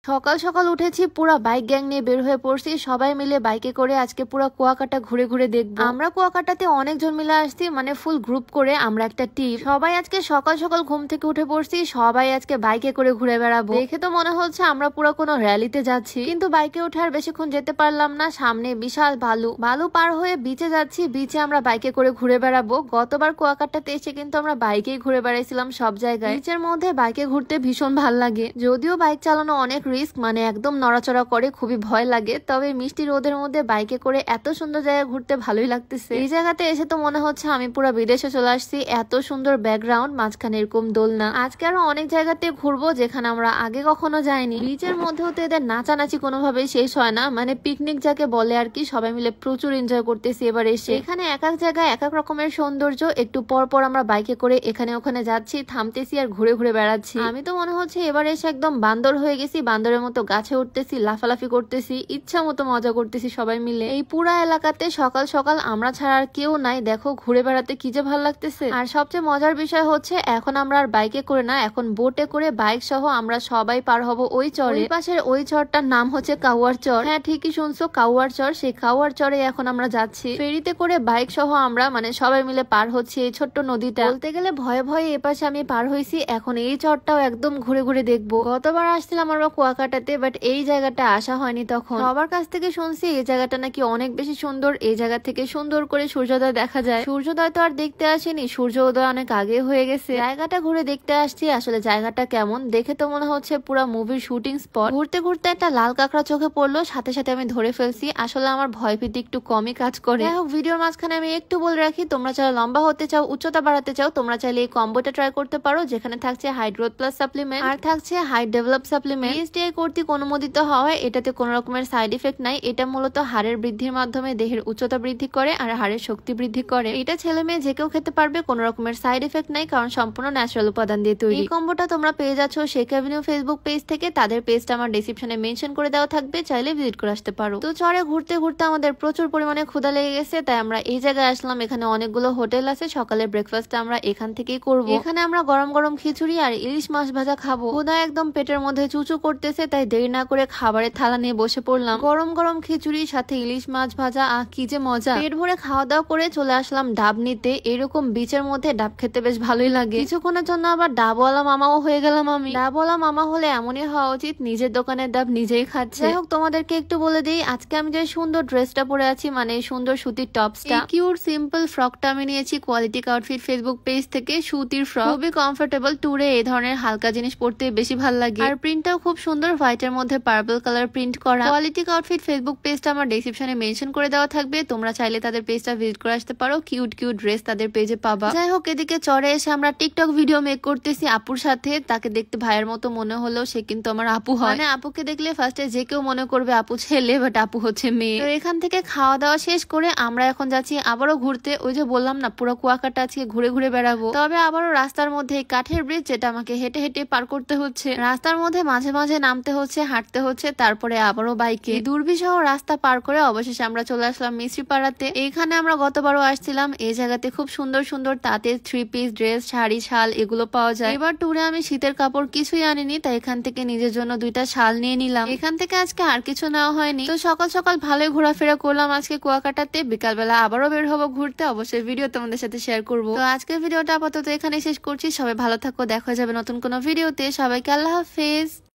সকাল সকাল উঠেছি, পুরা বাইক গ্যাং নিয়ে বের হয়ে পড়ছি। সবাই মিলে বাইকে করে আজকে পুরা কুয়াকাটা ঘুরে ঘুরে দেখবো। আমরা কুয়াকাটাতে অনেকজন মিলে আসছি, মানে ফুল গ্রুপ করে আমরা একটা টিম। সবাই আজকে সকাল সকাল ঘুম থেকে উঠে পড়ছি, সবাই আজকে বাইকে করে ঘুরে বেড়াবো। দেখে তো মনে হচ্ছে আমরা পুরো কোনো র্যালিতে যাচ্ছি, কিন্তু বাইকে উঠে আর বেশিক্ষণ যেতে পারলাম না। সামনে বিশাল বালু, বালু পার হয়ে বিচে যাচ্ছি। বিচে আমরা বাইকে করে ঘুরে বেড়াবো। গতবার কুয়াকাটাতে এসে কিন্তু আমরা বাইকেই ঘুরে বেড়াইছিলাম সব জায়গায়। বিচের মধ্যে বাইকে ঘুরতে ভীষণ ভাল লাগে, যদিও বাইক চালানো অনেক রিস্ক, মানে একদম নড়াচড়া করে, খুবই ভয় লাগে। তবে মিষ্টি রোদের মধ্যে বাইকে করে এত সুন্দর জায়গা ঘুরতে ভালোই লাগতেছে। এই জায়গাতে এসে তো মনে হচ্ছে আমি পুরো বিদেশে চলে আসছি। এত সুন্দর ব্যাকগ্রাউন্ড, মাঝখানে এরকম দোলনা। আজকে আরো অনেক জায়গাতে ঘুরবো যেখানে আমরা আগে কখনো যাইনি। বিচের মধ্যেও তো এদের নাচানাচি কোনোভাবেই শেষ হয় না, মানে পিকনিক যাকে বলে আর কি। সবাই মিলে প্রচুর এনজয় করতেছি এবার এসে। এখানে এক এক জায়গায় এক এক রকমের সৌন্দর্য। একটু পর পর আমরা বাইকে করে এখানে ওখানে যাচ্ছি, থামতেছি আর ঘুরে ঘুরে বেড়াচ্ছি। আমি তো মনে হচ্ছে এবার এসে একদম বান্দর হয়ে গেছি। বান্দরের মতো গাছে উঠতেছি, লাফালাফি করতেছি, ইচ্ছা মতো মজা করতেছি সবাই মিলে। এই পুরা এলাকাতে সকাল সকাল আমরা ছাড়া আর কেউ নাই। দেখো ঘুরে বেড়াতে কি যে ভালো লাগতেছে। আর সবচেয়ে মজার বিষয় হচ্ছে এখন আমরা আর বাইকে করে না, এখন বোটে করে বাইক সহ আমরা সবাই পার হব ওই চরে। পাশের ওই চরটার নাম হচ্ছে কাউয়ার চর। হ্যাঁ ঠিকই শুনছো, কাউয়ার চর। সেই কাউয়ার চরে এখন আমরা যাচ্ছি। ফেরিতে করে বাইক সহ আমরা মানে সবাই মিলে পার হচ্ছে এই ছোট্ট নদীটা। বলতে গেলে ভয়ে ভয়ে এপাশে আমি পার হয়েছি, এখন এই চরটাও একদম ঘুরে ঘুরে দেখবো। গতবার আসছিলাম আমরা কুয়াকাটাতে, বাট এই জায়গাটা আসা হয়নি তখন। সবার কাছ থেকে শুনছি এই জায়গাটা নাকি অনেক বেশি সুন্দর। এই জায়গা থেকে সুন্দর করে সূর্যোদয় দেখা যায়। সূর্যোদয় তো আর দেখতে আসেনি, সূর্য উদয় অনেক আগে হয়ে গেছে। জায়গাটা ঘুরে দেখতে আসছি। আসলে জায়গাটা কেমন দেখে তো মনে হচ্ছে পুরো মুভির শুটিং স্পট। ঘুরতে ঘুরতে একটা লাল কাঁকড়া চোখে পড়লো, সাথে সাথে আমি ধরে ফেলছি। আসলে আমার ভয় ভীতি একটু কমই কাজ করে। যাই হোক, ভিডিওর মাঝখানে আমি একটু বলে রাখি, তোমরা যারা লম্বা হতে চাও, উচ্চতা বাড়াতে চাও, তোমরা চাইলে এই কম্বোটা ট্রাই করতে পারো, যেখানে থাকছে হাইট গ্রোথ প্লাস সাপ্লিমেন্ট আর থাকছে হাইট ডেভেলপ সাপ্লিমেন্ট। বিএসটিআই কর্তৃক অনুমোদিত হওয়ায় এটাতে কোনো রকমের সাইড ইফেক্ট নাই। এটা মূলত হাড়ের বৃদ্ধির মাধ্যমে দেহের উচ্চতা বৃদ্ধি করে আর হাড়ের শক্তি বৃদ্ধি করে। এটা ছেলে মেয়ে যে কেউ খেতে পারবে, কোনো রকমের সাইড ইফেক্ট নাই, কারণ সম্পূর্ণ ন্যাচারাল উপাদান দিয়ে তৈরি। এই কম্বোটা তোমরা পেয়ে যাচ্ছ শেখ অ্যাভিনিউ ফেসবুক পেজ থেকে। তাদের পেজটা আমার ডেসক্রিপশনে মেনশন করে দেওয়া থাকবে, চাইলে ভিজিট করে আসতে পারো। তো চরে ঘুরতে ঘুরতে আমাদের প্রচুর পরিমাণে ক্ষুধা লেগে গেছে, তাই আমরা এই জায়গায় আসলাম। এখানে অনেকগুলো হোটেল আছে, সকালের ব্রেকফাস্ট আমরা এখান থেকেই করব। এখানে আমরা গরম গরম খিচুড়ি আর ইলিশ মাছ ভাজা খাবো। ক্ষুধা একদম পেটের মধ্যে চুচু করতেছে, তাই দেরি না করে খাবারের থালা নিয়ে বসে পড়লাম। গরম গরম খিচুড়ির সাথে ইলিশ মাছ ভাজা, কি যে মজা। পেট ভরে খাওয়া দাওয়া করে চলে আসলাম ডাব নিতে। এরকম বিচের মধ্যে ডাব খেতে বেশ ভালোই লাগে। কিছুক্ষণের জন্য আবার ডাবওয়ালা মামাও হয়ে গেলাম আমি। ডাবওয়ালা মামা হলে এমনই হওয়া উচিত, নিজের দোকানের ডাব নিজেই খাচ্ছে। যাই হোক, তোমাদেরকে একটু বলে দিই, আজকে আমি যে সুন্দর ড্রেসটা পরে আছি, মানে সুন্দর সুতির টপসটা, কিউট সিম্পল ফ্রকটা আমি নিয়েছি কোয়ালিটি আউটফিট ফেসবুক পেজ থেকে। সুতির ফ্রক, খুবই কমফোর্টেবল। ট্যুরে এই ধরনের হালকা জিনিস পরতে বেশি ভালো লাগে। আর প্রিন্টটাও খুব সুন্দর, হোয়াইটের মধ্যে পার্পল কালার প্রিন্ট করা। কোয়ালিটি আউটফিট ফেসবুক পেজটা আমার ডেসক্রিপশনে মেনশন করে দেওয়া থাকবে, তোমরা চাইলে তাদের পেজটা ভিজিট করে আসতে পারো। কিউট কিউট ড্রেস তাদের পেজে পাবা। যাই হোক, এদিকে চরে এসে আমরা টিকটক ভিডিও মেক করতেছি আপুর সাথে। তাকে দেখতে ভাইয়ের মতো মনে হলেও সে কিন্তু আমার আপু হয়। মানে আপুকে দেখলে ফার্স্টে যে কেউ মনে করবে আপু ছেলে, বাট আপু হচ্ছে মেয়ে। তো এখান থেকে খাওয়া দাওয়া শেষ করে আমরা এখন যাচ্ছি আবারও ঘুরতে। ওই যে বললাম না, পুরো কুয়াকাটা আজকে ঘুরে ঘুরে বেড়াবো। তবে আবারও রাস্তার মধ্যে কাঠের ব্রিজ, যেটা আমাকে হেঁটে হেঁটে পার করতে হচ্ছে। রাস্তার মধ্যে মাঝে মাঝে নামতে হচ্ছে, হাঁটতে হচ্ছে, তারপরে আবারও বাইকে দুর্বিষহ রাস্তা পার করে অবশেষে আমরা চলে আসলাম মিস্ত্রিপাড়াতে। এইখানে আমরা গতবারও আসছিলাম। এই জায়গাতে খুব সুন্দর সুন্দর তাঁতের 3 পিস ড্রেস, শাড়ি, শাল এগুলো পাওয়া যায়। এবার ট্যুরে আমি শীতের কাপড় কিছুই আনিনি, তাই এখান থেকে নিজের জন্য 2টা শাল নিয়ে নিলাম। এখান থেকে আজকে আর কিছু নেওয়া হয়নি। তো সকাল সকাল ভালোই ঘোরাফেরা করলাম আজকে কুয়াকাটাতে। বিকালবেলা আবারও বের হবো ঘুরতে, অবশ্যই ভিডিও তোমাদের সাথে শেয়ার করবো। তো আজকের ভিডিওটা আপাতত এখানে শেষ করছি। সবাই ভালো থাকো, দেখা যাবে নতুন কোনো ভিডিওতে। সবাইকে আল্লাহ হাফেজ।